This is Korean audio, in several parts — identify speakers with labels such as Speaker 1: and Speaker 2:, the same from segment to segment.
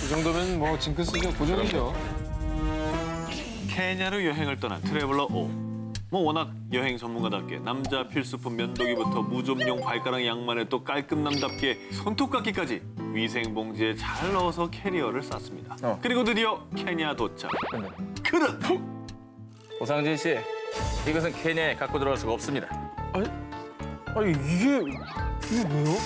Speaker 1: 이 정도면 뭐 징크스죠. 고정이죠.
Speaker 2: 케냐로 여행을 떠난 트래블러 O. 뭐 워낙 여행 전문가답게 남자 필수품 면도기부터 무좀용 발가락 양말에 또 깔끔남답게 손톱깎이까지 위생봉지에 잘 넣어서 캐리어를 쌌습니다. 그리고 드디어 케냐 도착. 그릇!
Speaker 3: 오상진 씨, 이것은 케냐에 갖고 들어갈 수가 없습니다.
Speaker 1: 아니 이게 왜요?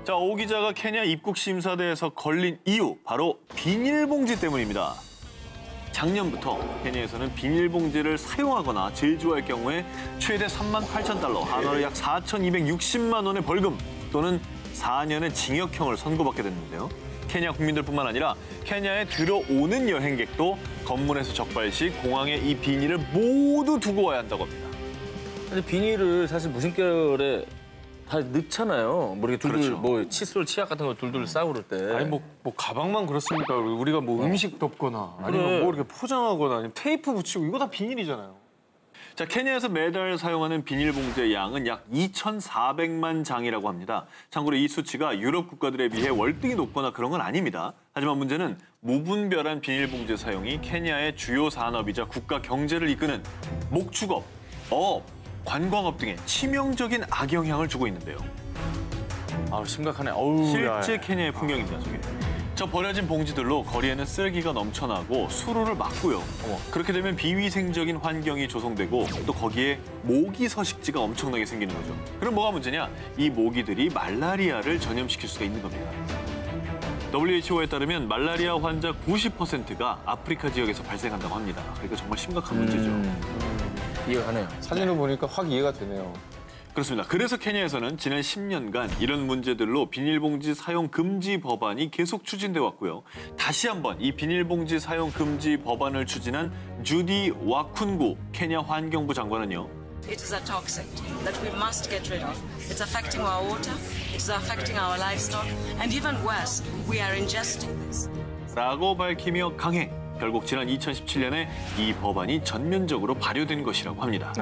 Speaker 2: 자, 오 기자가 케냐 입국 심사대에서 걸린 이유, 바로 비닐봉지 때문입니다. 작년부터 케냐에서는 비닐봉지를 사용하거나 제조할 경우에 최대 38,000달러, 한화로 약 4,260만 원의 벌금 또는 4년의 징역형을 선고받게 됐는데요. 케냐 국민들뿐만 아니라 케냐에 들어오는 여행객도 검문에서 적발 시 공항에 이 비닐을 모두 두고 와야 한다고 합니다.
Speaker 3: 근데 비닐을 사실 무심결에 다 넣잖아요. 뭐 이렇게 둘둘
Speaker 2: 그렇죠.
Speaker 3: 뭐 칫솔, 치약 같은 거 둘둘 싸고 그럴 때.
Speaker 1: 아니 뭐 가방만 그렇습니까? 우리가 뭐 음식 덮거나 아니면 뭐 이렇게 포장하거나 아니면 테이프 붙이고 이거 다 비닐이잖아요.
Speaker 2: 자, 케냐에서 매달 사용하는 비닐봉지의 양은 약 2,400만 장이라고 합니다. 참고로 이 수치가 유럽 국가들에 비해 월등히 높거나 그런 건 아닙니다. 하지만 문제는 무분별한 비닐봉지 사용이 케냐의 주요 산업이자 국가 경제를 이끄는 목축업, 어업, 관광업 등에 치명적인 악영향을 주고 있는데요.
Speaker 3: 아우 심각하네. 어우.
Speaker 2: 실제 케냐의 풍경입니다, 저게. 저 버려진 봉지들로 거리에는 쓰레기가 넘쳐나고 수로를 막고요. 그렇게 되면 비위생적인 환경이 조성되고 또 거기에 모기 서식지가 엄청나게 생기는 거죠. 그럼 뭐가 문제냐? 이 모기들이 말라리아를 전염시킬 수가 있는 겁니다. WHO에 따르면 말라리아 환자 90%가 아프리카 지역에서 발생한다고 합니다. 그러니까 정말 심각한 문제죠.
Speaker 3: 이해가 가네요.
Speaker 1: 사진을 보니까 확 이해가 되네요.
Speaker 2: 그렇습니다. 그래서 케냐에서는 지난 10년간 이런 문제들로 비닐봉지 사용 금지 법안이 계속 추진돼 왔고요. 다시 한번 이 비닐봉지 사용 금지 법안을 추진한 주디 와쿤구 케냐 환경부 장관은요.
Speaker 4: It is a toxic that we must get rid of. It's affecting our water, it's affecting our livestock, and even worse, we are ingesting this.
Speaker 2: 라고 밝히며 강행. 결국 지난 2017년에 이 법안이 전면적으로 발효된 것이라고 합니다.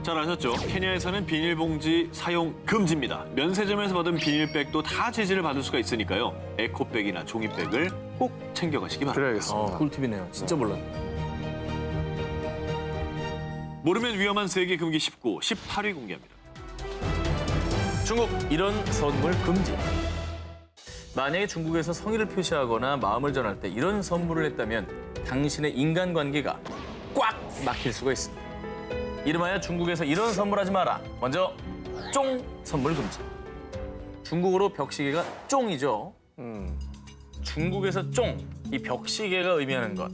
Speaker 2: 잘 아셨죠? 케냐에서는 비닐봉지 사용 금지입니다. 면세점에서 받은 비닐백도 다 제지를 받을 수가 있으니까요. 에코백이나 종이백을 꼭 챙겨가시기 바랍니다.
Speaker 1: 그래야겠습니다.
Speaker 3: 꿀팁이네요. 진짜 몰랐네.
Speaker 2: 모르면 위험한 세계 금기 19, 18위 공개합니다.
Speaker 3: 중국 이런 선물 금지. 만약에 중국에서 성의를 표시하거나 마음을 전할 때 이런 선물을 했다면 당신의 인간관계가 꽉 막힐 수가 있습니다. 이름하여 중국에서 이런 선물하지 마라. 먼저 쫑 선물 금지. 중국어로 벽시계가 쫑이죠. 중국에서 쫑, 이 벽시계가 의미하는 것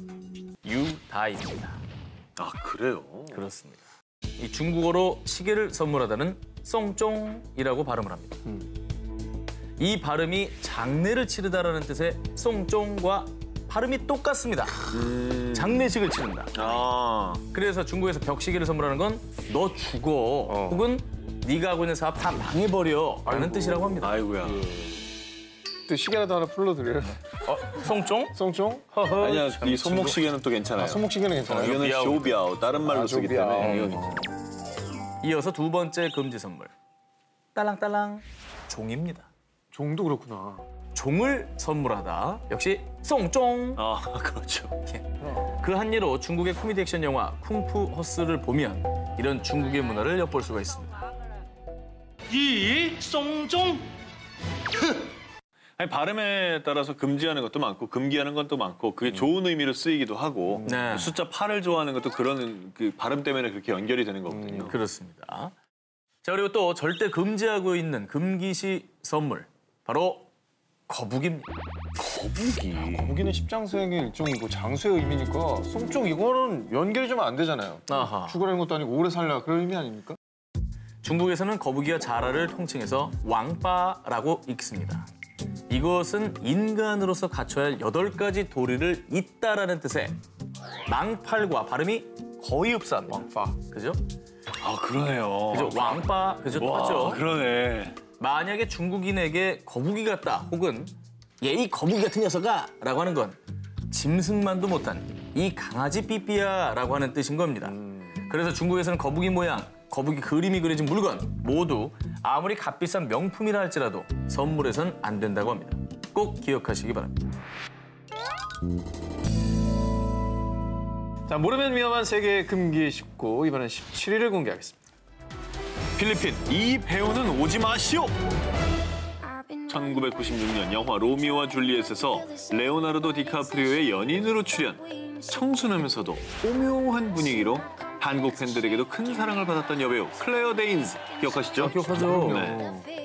Speaker 3: 유다입니다.
Speaker 2: 아, 그래요?
Speaker 3: 그렇습니다. 이 중국어로 시계를 선물하다는 송쫑이라고 발음을 합니다. 이 발음이 장례를 치르다라는 뜻의 송쫑과 발음이 똑같습니다. 장례식을 치른다.
Speaker 2: 아,
Speaker 3: 그래서 중국에서 벽시계를 선물하는 건 너 죽어 혹은 네가 하고 있는 사업 다 망해버려라는 뜻이라고 합니다.
Speaker 2: 아이고야.
Speaker 1: 또 시계라도 하나 풀러드려요.
Speaker 3: 송쫑?
Speaker 1: 송총?
Speaker 2: 아니야, 이 손목시계는 또 괜찮아요.
Speaker 1: 손목시계는 괜찮아요.
Speaker 2: 이거는 쇼비아오, 다른 말로 쓰기
Speaker 1: 쇼비아오.
Speaker 2: 때문에 이거 괜찮아요.
Speaker 3: 이어서 두 번째 금지 선물. 딸랑딸랑 종입니다.
Speaker 1: 종도 그렇구나.
Speaker 3: 종을 선물하다. 역시 송쫑.
Speaker 2: 아, 그렇죠.
Speaker 3: 그 한예로 중국의 코미디 액션 영화 쿵푸 허스를 보면 이런 중국의 문화를 엿볼 수가 있습니다.
Speaker 5: 이 송종
Speaker 2: 아니, 발음에 따라서 금지하는 것도 많고 금기하는 것도 많고 그게 좋은 의미로 쓰이기도 하고
Speaker 3: 네.
Speaker 2: 숫자 8을 좋아하는 것도 그런 그 발음 때문에 그렇게 연결이 되는 거거든요.
Speaker 3: 그렇습니다. 자, 그리고 또 절대 금지하고 있는 금기시 선물. 바로 거북입니다.
Speaker 2: 거북이.
Speaker 1: 거북이는 십장수행의 일종이고 장수의 의미니까 송총 이거는 연결이 좀 안 되잖아요.
Speaker 3: 아하.
Speaker 1: 죽으라는 것도 아니고 오래 살라 그런 의미 아닙니까?
Speaker 3: 중국에서는 거북이와 자라를 통칭해서 왕빠라고 읽습니다. 이것은 인간으로서 갖춰야 할 8가지 도리를 잇다라는 뜻의 망팔과 발음이 거의 흡사합니다.
Speaker 1: 왕파.
Speaker 3: 그죠?
Speaker 2: 아, 그러네요.
Speaker 3: 그죠? 왕빠, 그죠?
Speaker 2: 와,
Speaker 3: 똑같죠?
Speaker 2: 그러네.
Speaker 3: 만약에 중국인에게 거북이 같다 혹은 얘 이 거북이 같은 녀석아 라고 하는 건 짐승만도 못한 이 강아지 삐삐야 라고 하는 뜻인 겁니다. 그래서 중국에서는 거북이 모양, 거북이 그림이 그려진 물건 모두 아무리 값비싼 명품이라 할지라도 선물해선 안 된다고 합니다. 꼭 기억하시기 바랍니다.
Speaker 1: 자, 모르면 위험한 세계 금기 19, 이번엔 17위를 공개하겠습니다.
Speaker 2: 필리핀, 이 배우는 오지 마시오! 1996년 영화 로미오와 줄리엣에서 레오나르도 디카프리오의 연인으로 출연. 청순하면서도 오묘한 분위기로 한국 팬들에게도 큰 사랑을 받았던 여배우 클레어 데인즈 기억하시죠?
Speaker 3: 기억하죠.
Speaker 2: 네.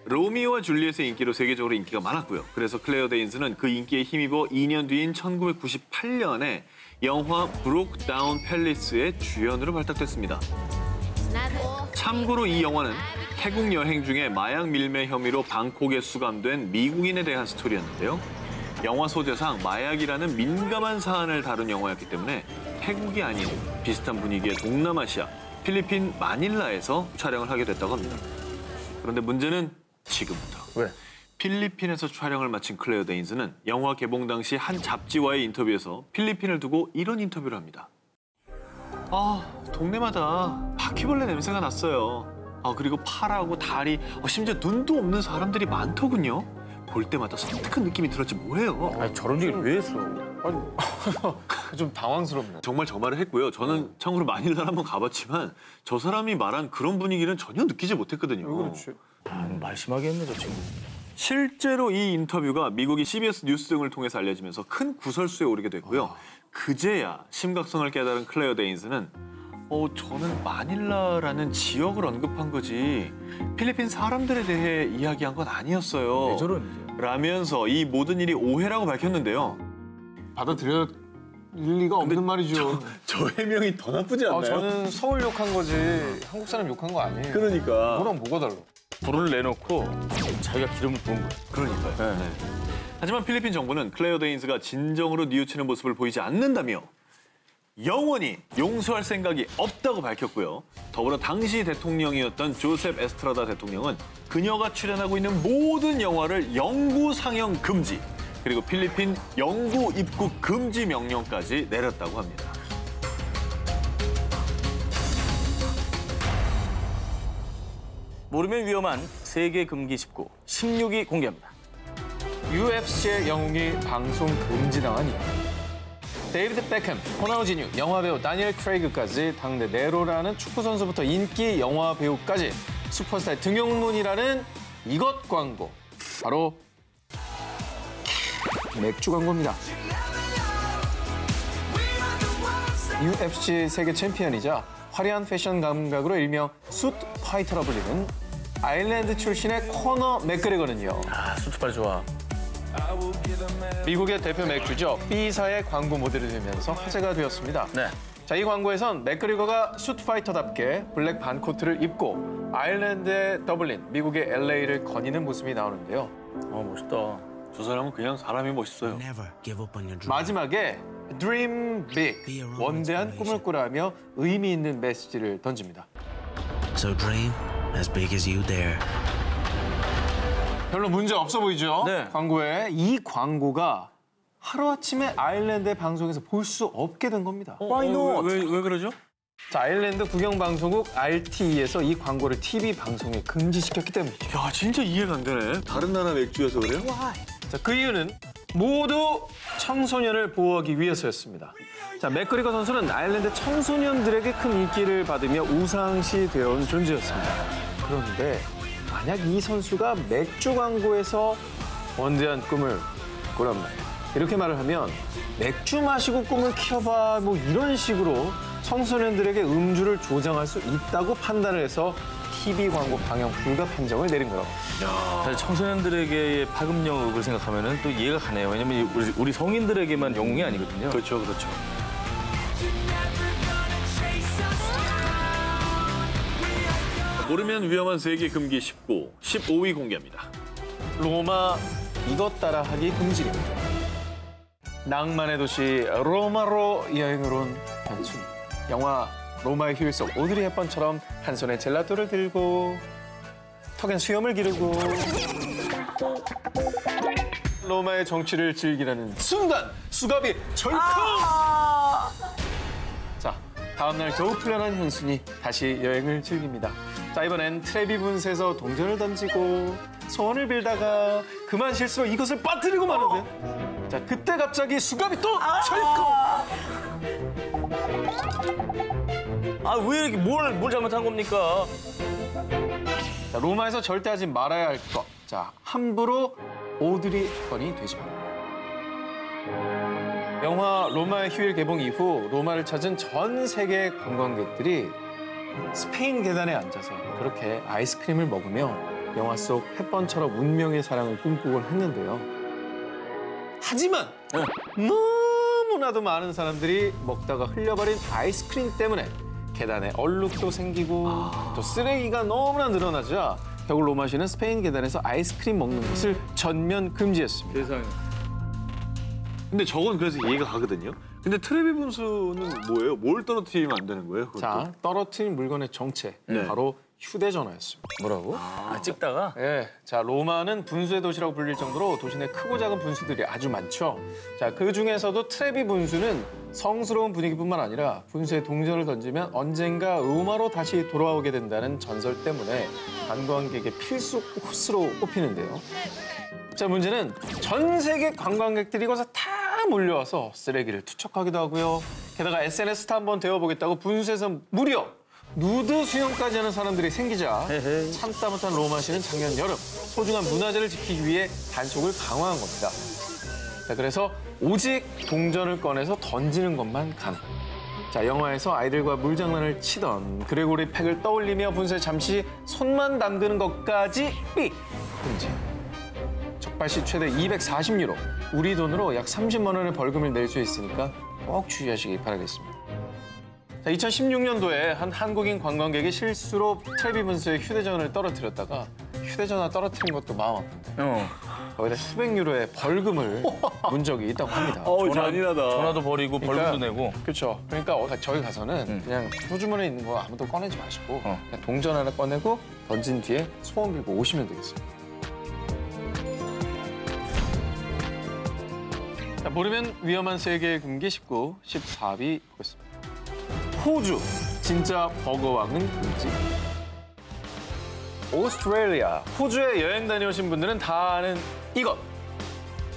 Speaker 2: 로미오와 줄리엣의 인기로 세계적으로 인기가 많았고요. 그래서 클레어 데인즈는 그 인기에 힘입어 2년 뒤인 1998년에 영화 브록 다운 팰리스의 주연으로 발탁됐습니다. 참고로 이 영화는 태국 여행 중에 마약 밀매 혐의로 방콕에 수감된 미국인에 대한 스토리였는데요. 영화 소재상 마약이라는 민감한 사안을 다룬 영화였기 때문에 태국이 아닌 비슷한 분위기의 동남아시아, 필리핀 마닐라에서 촬영을 하게 됐다고 합니다. 그런데 문제는 지금부터.
Speaker 3: 왜?
Speaker 2: 필리핀에서 촬영을 마친 클레어 데인즈는 영화 개봉 당시 한 잡지와의 인터뷰에서 필리핀을 두고 이런 인터뷰를 합니다. 동네마다 바퀴벌레 냄새가 났어요. 그리고 팔하고 다리, 심지어 눈도 없는 사람들이 많더군요. 볼 때마다 섬뜩한 느낌이 들었지 뭐예요.
Speaker 3: 아니, 저런 얘기를 왜 했어?
Speaker 1: 좀 당황스럽네.
Speaker 2: 정말 저 말을 했고요. 저는 참고로 마닐라를 한번 가봤지만 저 사람이 말한 그런 분위기는 전혀 느끼지 못했거든요.
Speaker 1: 그렇지.
Speaker 3: 말 심하게 했네, 저 친구.
Speaker 2: 실제로 이 인터뷰가 미국의 CBS 뉴스 등을 통해서 알려지면서 큰 구설수에 오르게 됐고요. 그제야 심각성을 깨달은 클레어 데인즈는 저는 마닐라라는 지역을 언급한 거지 필리핀 사람들에 대해 이야기한 건 아니었어요.
Speaker 3: 왜 저러는지.
Speaker 2: 라면서 이 모든 일이 오해라고 밝혔는데요.
Speaker 1: 받아들일 리가 없는 말이죠.
Speaker 2: 저 해명이 더 나쁘지 않나요?
Speaker 1: 저는 서울 욕한 거지 한국 사람 욕한 거 아니에요.
Speaker 2: 그러니까.
Speaker 1: 뭐랑 뭐가 달라.
Speaker 3: 불을 내놓고 자기가 기름을 부은 거야.
Speaker 2: 그러니까요. 네. 하지만 필리핀 정부는 클레어 데인즈가 진정으로 뉘우치는 모습을 보이지 않는다며 영원히 용서할 생각이 없다고 밝혔고요. 더불어 당시 대통령이었던 조셉 에스트라다 대통령은 그녀가 출연하고 있는 모든 영화를 영구 상영 금지, 그리고 필리핀 영구 입국 금지 명령까지 내렸다고 합니다.
Speaker 3: 모르면 위험한 세계 금기 19, 16위 공개합니다.
Speaker 1: UFC의 영웅이 방송 금지당한 이유. 데이비드 베컴, 호나우 지뉴, 영화배우 다니엘 크레이그까지 당대 네로라는 축구선수부터 인기 영화배우까지 슈퍼스타의 등용문이라는 이것 광고. 바로 맥주 광고입니다. UFC 세계 챔피언이자 화려한 패션 감각으로 일명 숫 파이터라 불리는 아일랜드 출신의 코너 맥그레거는요.
Speaker 3: 수트팔 좋아.
Speaker 1: 미국의 대표 맥주죠. B사의 광고 모델이 되면서 화제가 되었습니다.
Speaker 3: 네.
Speaker 1: 자, 이 광고에선 맥그리거가 숫파이터답게 블랙 반코트를 입고 아일랜드의 더블린, 미국의 LA를 거니는 모습이 나오는데요.
Speaker 3: 멋있다.
Speaker 2: 저 사람은 그냥 사람이 멋있어요.
Speaker 1: 마지막에 Dream Big, 원대한 꿈을 꾸라며 의미 있는 메시지를 던집니다.
Speaker 6: So dream as big as you dare.
Speaker 1: 별로 문제 없어 보이죠?
Speaker 3: 네.
Speaker 1: 광고에. 이 광고가 하루아침에 아일랜드의 방송에서 볼 수 없게 된 겁니다.
Speaker 3: Why not?
Speaker 2: 왜 그러죠?
Speaker 1: 자, 아일랜드 국영방송국 RTE에서 이 광고를 TV 방송에 금지시켰기 때문이죠.
Speaker 2: 야, 진짜 이해가 안 되네. 다른 나라 맥주여서 그래요?
Speaker 1: 자, 그 이유는 모두 청소년을 보호하기 위해서였습니다. 자, 맥그리거 선수는 아일랜드 청소년들에게 큰 인기를 받으며 우상시 되어온 존재였습니다. 그런데 만약 이 선수가 맥주 광고에서 원대한 꿈을 꾸란 말이에요. 이렇게 말을 하면 맥주 마시고 꿈을 키워봐 뭐 이런 식으로 청소년들에게 음주를 조장할 수 있다고 판단을 해서 TV 광고 방영 불가 판정을 내린 거라고.
Speaker 3: 사실 청소년들에게의 파급력을 생각하면 또 이해가 가네요. 왜냐면 우리 성인들에게만 영웅이 아니거든요.
Speaker 2: 그렇죠, 그렇죠. 모르면 위험한 세계 금기 19, 15위 공개합니다.
Speaker 1: 로마 이것 따라하기 금지입니다. 낭만의 도시 로마로 여행을 온 현순. 영화 로마의 휴일 속 오드리 헵번처럼 한 손에 젤라또를 들고 턱엔 수염을 기르고 로마의 정치를 즐기려는 순간 수갑이 절컥! 자, 다음 날 겨우 풀려난 현순이 다시 여행을 즐깁니다. 자, 이번엔 트레비 분수에서 동전을 던지고 소원을 빌다가 그만 실수로 이것을 빠뜨리고 마는데 자, 그때 갑자기 수갑이 또 철컥!
Speaker 3: 아, 왜 이렇게 뭘 잘못한 겁니까?
Speaker 1: 자, 로마에서 절대 하지 말아야 할 것. 자, 함부로 오드리 헵번이 되지 말아요. 영화 로마의 휴일 개봉 이후 로마를 찾은 전 세계 관광객들이 스페인 계단에 앉아서 그렇게 아이스크림을 먹으며 영화 속 헵번처럼 운명의 사랑을 꿈꾸곤 했는데요. 하지만 너무나도 많은 사람들이 먹다가 흘려버린 아이스크림 때문에 계단에 얼룩도 생기고 또 쓰레기가 너무나 늘어나자 결국 로마시는 스페인 계단에서 아이스크림 먹는 것을 전면 금지했습니다.
Speaker 3: 세상에.
Speaker 2: 근데 저건 그래서 이해가 가거든요. 근데 트레비 분수는 뭐예요? 뭘 떨어뜨리면 안 되는 거예요? 그것도?
Speaker 1: 자, 떨어뜨린 물건의 정체,
Speaker 2: 네.
Speaker 1: 바로 휴대전화였습니다.
Speaker 3: 뭐라고? 찍다가?
Speaker 1: 예, 자, 로마는 분수의 도시라고 불릴 정도로 도시 내 크고 작은 분수들이 아주 많죠. 자, 그 중에서도 트레비 분수는 성스러운 분위기뿐만 아니라 분수에 동전을 던지면 언젠가 로마로 다시 돌아오게 된다는 전설 때문에 관광객의 필수 코스로 꼽히는데요. 자, 문제는 전 세계 관광객들이 이곳에 다 몰려와서 쓰레기를 투척하기도 하고요. 게다가 SNS도 한번 되어보겠다고 분수에서 무려 누드 수영까지 하는 사람들이 생기자 참다 못한 로마시는 작년 여름 소중한 문화재를 지키기 위해 단속을 강화한 겁니다. 자, 그래서 오직 동전을 꺼내서 던지는 것만 가능. 자, 영화에서 아이들과 물장난을 치던 그레고리 팩을 떠올리며 분수에 잠시 손만 담그는 것까지 삑! 금지. 적발시 최대 240유로, 우리 돈으로 약 30만 원의 벌금을 낼 수 있으니까 꼭 주의하시기 바라겠습니다. 자, 2016년도에 한 한국인 관광객이 실수로 트레비 분수에 휴대전화를 떨어뜨렸다가 휴대전화 떨어뜨린 것도 마음 아픈데 거기다 수백 유로의 벌금을 문 적이 있다고 합니다.
Speaker 2: 잔인하다.
Speaker 3: 전화도 버리고 벌금도 내고.
Speaker 1: 그렇죠. 그러니까 저희 가서는 그냥 호주머니에 있는 거 아무도 꺼내지 마시고 그냥 동전 하나 꺼내고 던진 뒤에 소원 빌고 오시면 되겠습니다. 자, 모르면 위험한 세계의 금기 19, 14위 보겠습니다. 호주, 진짜 버거왕은 금지. 오스트레일리아, 호주에 여행 다녀오신 분들은 다 아는 이것.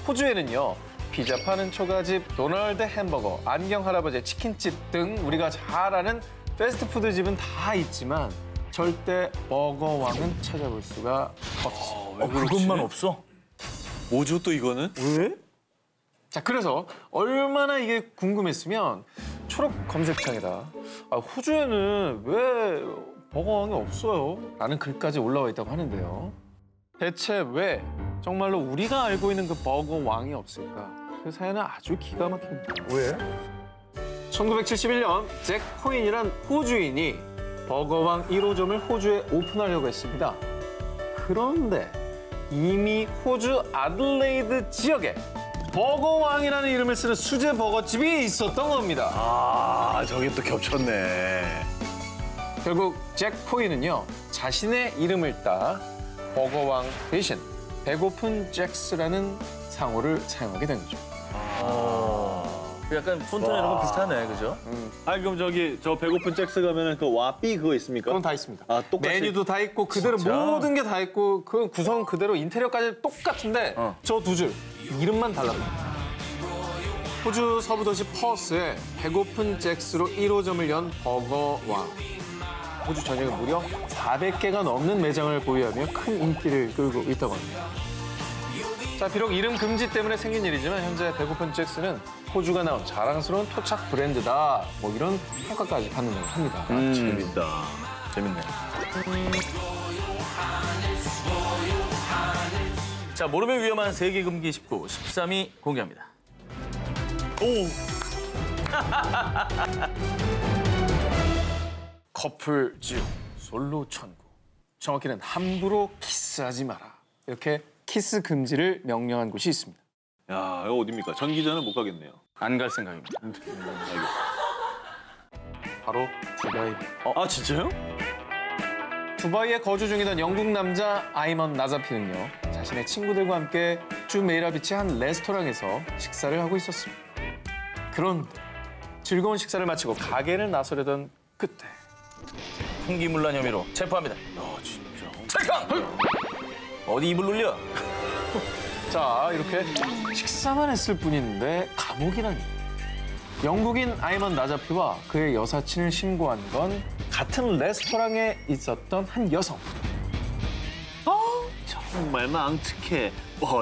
Speaker 1: 호주에는요, 피자 파는 초가집, 도널드 햄버거, 안경 할아버지 치킨집 등 우리가 잘 아는 패스트푸드집은 다 있지만 절대 버거왕은 찾아볼 수가 없습니다.
Speaker 3: 그것만 없어?
Speaker 2: 뭐죠 또 이거는?
Speaker 1: 왜? 자, 그래서 얼마나 이게 궁금했으면 초록 검색창에다 호주에는 왜 버거왕이 없어요? 라는 글까지 올라와 있다고 하는데요. 대체 왜 정말로 우리가 알고 있는 그 버거왕이 없을까? 그 사연은 아주 기가 막힙니다. 왜? 1971년 잭 코인이란 호주인이 버거왕 1호점을 호주에 오픈하려고 했습니다. 그런데 이미 호주 아들레이드 지역에 버거왕이라는 이름을 쓰는 수제 버거집이 있었던 겁니다.
Speaker 2: 아, 저게 또 겹쳤네.
Speaker 1: 결국 잭 코인은요, 자신의 이름을 따 버거왕 대신 배고픈 잭스라는 상호를 사용하게 된 거죠.
Speaker 3: 약간 폰트나 이런 거 비슷하네, 그죠?
Speaker 2: 아, 그럼 저 배고픈 잭스 가면은 그 와삐 그거 있습니까?
Speaker 1: 그건 다 있습니다.
Speaker 2: 아, 똑같이.
Speaker 1: 메뉴도 다 있고 그대로
Speaker 3: 진짜?
Speaker 1: 모든 게 다 있고 그 구성 그대로 인테리어까지 똑같은데 저 두 줄 이름만 달라요. 호주 서부 도시 퍼스에 배고픈 잭스로 1호점을 연 버거왕. 호주 전역에 무려 400개가 넘는 매장을 보유하며 큰 인기를 끌고 있다고 합니다. 자, 비록 이름 금지 때문에 생긴 일이지만 현재 배고픈 잭스는 호주가 나온 자랑스러운 토착 브랜드다. 뭐 이런 평가까지 받는다고 합니다.
Speaker 2: 재밌다.
Speaker 3: 재밌네. 자, 모르면 위험한 세계 금기 19, 13위 공개합니다.
Speaker 1: 커플 지옥, 솔로 천국. 정확히는 함부로 키스하지 마라. 이렇게 키스 금지를 명령한 곳이 있습니다.
Speaker 2: 야, 이거 어딥니까? 전 기자는 못 가겠네요.
Speaker 3: 안 갈 생각입니다.
Speaker 1: 바로 두바이입니다.
Speaker 2: 아, 진짜요?
Speaker 1: 두바이에 거주 중이던 영국 남자 아이먼 나자피는요, 자신의 친구들과 함께 주메이라비치 한 레스토랑에서 식사를 하고 있었습니다. 그런데 즐거운 식사를 마치고 가게를 나서려던 그때
Speaker 3: 풍기문란 혐의로 체포합니다.
Speaker 2: 진짜.
Speaker 3: 찰칵! 어디 입을 놀려?
Speaker 1: 자, 이렇게 식사만 했을 뿐인데 감옥이라니. 영국인 아이먼 나자피와 그의 여사친을 신고한 건 같은 레스토랑에 있었던 한 여성.
Speaker 2: 정말 망측해.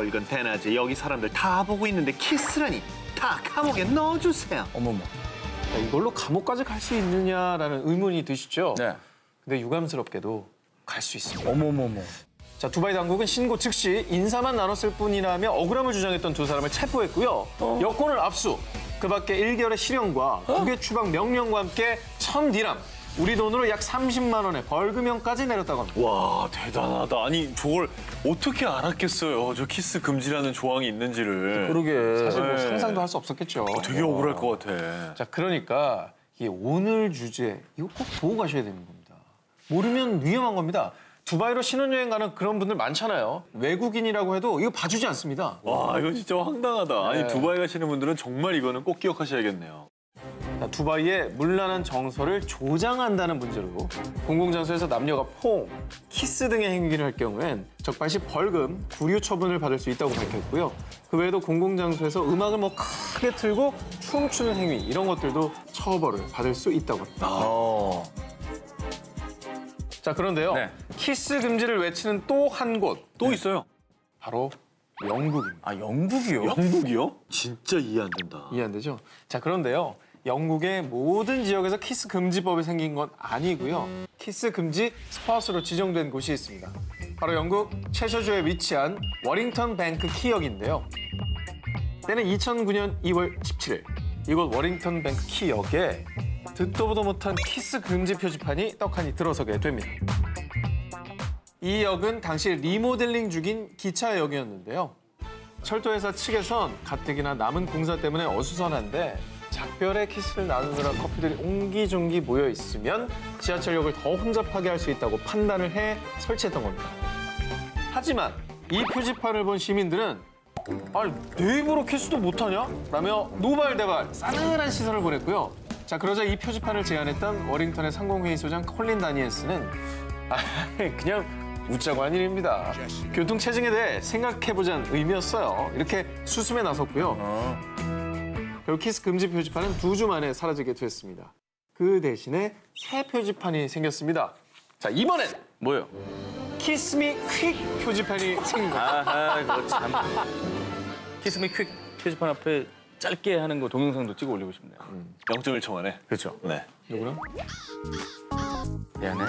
Speaker 2: 이건 대낮에 여기 사람들 다 보고 있는데 키스라니. 다 감옥에 넣어주세요.
Speaker 3: 어머머.
Speaker 1: 자, 이걸로 감옥까지 갈 수 있느냐라는 의문이 드시죠?
Speaker 3: 네.
Speaker 1: 근데 유감스럽게도 갈 수 있습니다.
Speaker 3: 어머머머.
Speaker 1: 자, 두바이 당국은 신고 즉시 인사만 나눴을 뿐이라며 억울함을 주장했던 두 사람을 체포했고요. 여권을 압수, 그 밖에 1개월의 실형과 9개 추방 명령과 함께 1000디람, 우리 돈으로 약 30만 원의 벌금형까지 내렸다고 합니다.
Speaker 2: 와, 대단하다. 아니, 저걸 어떻게 알았겠어요. 저 키스 금지라는 조항이 있는지를.
Speaker 3: 그러게.
Speaker 1: 사실 뭐
Speaker 2: 네.
Speaker 1: 상상도 할 수 없었겠죠.
Speaker 2: 되게 억울할 것 같아.
Speaker 1: 자, 그러니까 이 오늘 주제 이거 꼭 보고 가셔야 되는 겁니다. 모르면 위험한 겁니다. 두바이로 신혼여행 가는 그런 분들 많잖아요. 외국인이라고 해도 이거 봐주지 않습니다.
Speaker 2: 와, 이거 진짜 황당하다. 아니,
Speaker 1: 네.
Speaker 2: 두바이 가시는 분들은 정말 이거는 꼭 기억하셔야겠네요.
Speaker 1: 자, 두바이의 문란한 정서를 조장한다는 문제로 공공장소에서 남녀가 포옹, 키스 등의 행위를 할 경우엔 적발 시 벌금, 구류 처분을 받을 수 있다고 밝혔고요. 그 외에도 공공장소에서 음악을 뭐 크게 틀고 춤추는 행위 이런 것들도 처벌을 받을 수 있다고 합니다. 자, 그런데요.
Speaker 3: 네.
Speaker 1: 키스 금지를 외치는 또 한 곳,
Speaker 2: 또 있어요.
Speaker 1: 바로 영국입니다.
Speaker 3: 아, 영국이요?
Speaker 2: 영국이요? 진짜 이해 안 된다.
Speaker 1: 이해 안 되죠? 자, 그런데요. 영국의 모든 지역에서 키스 금지법이 생긴 건 아니고요. 키스 금지 스팟으로 지정된 곳이 있습니다. 바로 영국 채셔주에 위치한 워링턴 뱅크 키역인데요. 때는 2009년 2월 17일. 이곳 워링턴 뱅크 키역에 듣도 보도 못한 키스 금지 표지판이 떡하니 들어서게 됩니다. 이 역은 당시 리모델링 중인 기차역이었는데요. 철도회사 측에선 가뜩이나 남은 공사 때문에 어수선한데 작별의 키스를 나누느라 커플들이 옹기종기 모여 있으면 지하철역을 더 혼잡하게 할 수 있다고 판단을 해 설치했던 겁니다. 하지만 이 표지판을 본 시민들은 아니, 내 입으로 키스도 못하냐? 라며 노발대발 싸늘한 시선을 보냈고요. 자, 그러자 이 표지판을 제안했던 워링턴의 상공회의소장 콜린 다니엘스는 그냥 웃자고 한 일입니다. 교통체증에 대해 생각해보자는 의미였어요. 이렇게 수습에 나섰고요. 결국 키스 금지 표지판은 2주 만에 사라지게 됐습니다. 그 대신에 새 표지판이 생겼습니다. 자, 이번엔
Speaker 3: 뭐요?
Speaker 1: 키스 미 퀵 표지판이 생깁니다.
Speaker 3: 아하, 그거 참. 키스미 퀵 표지판 앞에 짧게 하는 거 동영상도 찍어 올리고 싶네요.
Speaker 2: 0.1초 만에.
Speaker 3: 그렇죠.
Speaker 2: 네.
Speaker 1: 누구랑?
Speaker 3: 미안해.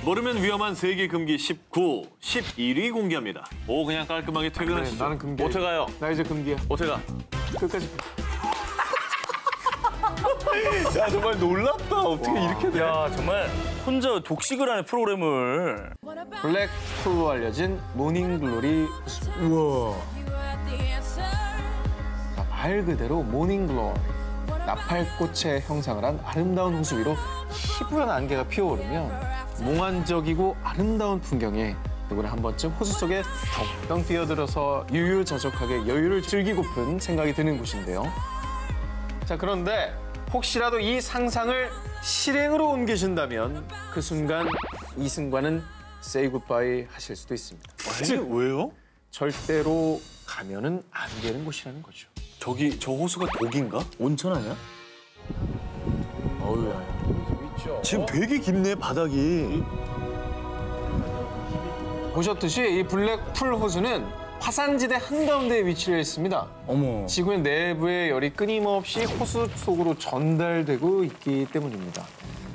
Speaker 2: 모르면 위험한 세계 금기 19, 11위 공개합니다. 오, 그냥 깔끔하게 퇴근하시죠.
Speaker 1: 나는 금기야.
Speaker 3: 어떻게 가요?
Speaker 1: 나 이제 금기야.
Speaker 3: 어떻게 가?
Speaker 1: 끝까지.
Speaker 2: 야, 정말 놀랍다. 어떻게 이렇게 돼?
Speaker 3: 야, 정말 혼자 독식을 하는 프로그램을.
Speaker 1: 블랙풀로 알려진 모닝글로리 호수. 우와. 말 그대로 모닝글로리. 나팔꽃의 형상을 한 아름다운 호수 위로 희부한 안개가 피어오르면 몽환적이고 아름다운 풍경에 누구나 한 번쯤 호수 속에 덩덩 뛰어들어서 유유자적하게 여유를 즐기고픈 생각이 드는 곳인데요. 자, 그런데 혹시라도 이 상상을 실행으로 옮기신다면 그 순간 이승과는 say goodbye 하실 수도 있습니다. 즉,
Speaker 2: 왜요?
Speaker 1: 절대로 가면은 안 되는 곳이라는 거죠.
Speaker 2: 저 호수가 독인가?
Speaker 3: 온천 아니야? 어우야.
Speaker 2: 지금 되게 깊네, 바닥이.
Speaker 1: 보셨듯이 이 블랙풀 호수는 화산지대 한가운데에 위치해 있습니다.
Speaker 3: 어머.
Speaker 1: 지구의 내부의 열이 끊임없이 호수 속으로 전달되고 있기 때문입니다.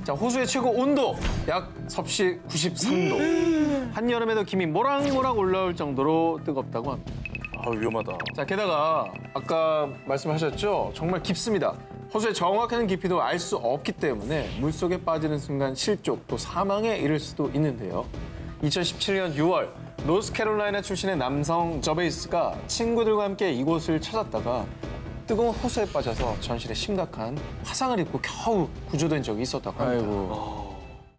Speaker 1: 자, 호수의 최고 온도 약 섭씨 93도. 한여름에도 김이 모락모락 올라올 정도로 뜨겁다고 합니다.
Speaker 3: 아, 위험하다.
Speaker 1: 자, 게다가 아까 말씀하셨죠? 정말 깊습니다. 호수의 정확한 깊이도 알 수 없기 때문에 물속에 빠지는 순간 실족 또 사망에 이를 수도 있는데요. 2017년 6월 노스캐롤라이나 출신의 남성 저베이스가 친구들과 함께 이곳을 찾았다가 뜨거운 호수에 빠져서 전신에 심각한 화상을 입고 겨우 구조된 적이 있었다고 합니다.
Speaker 3: 아이고.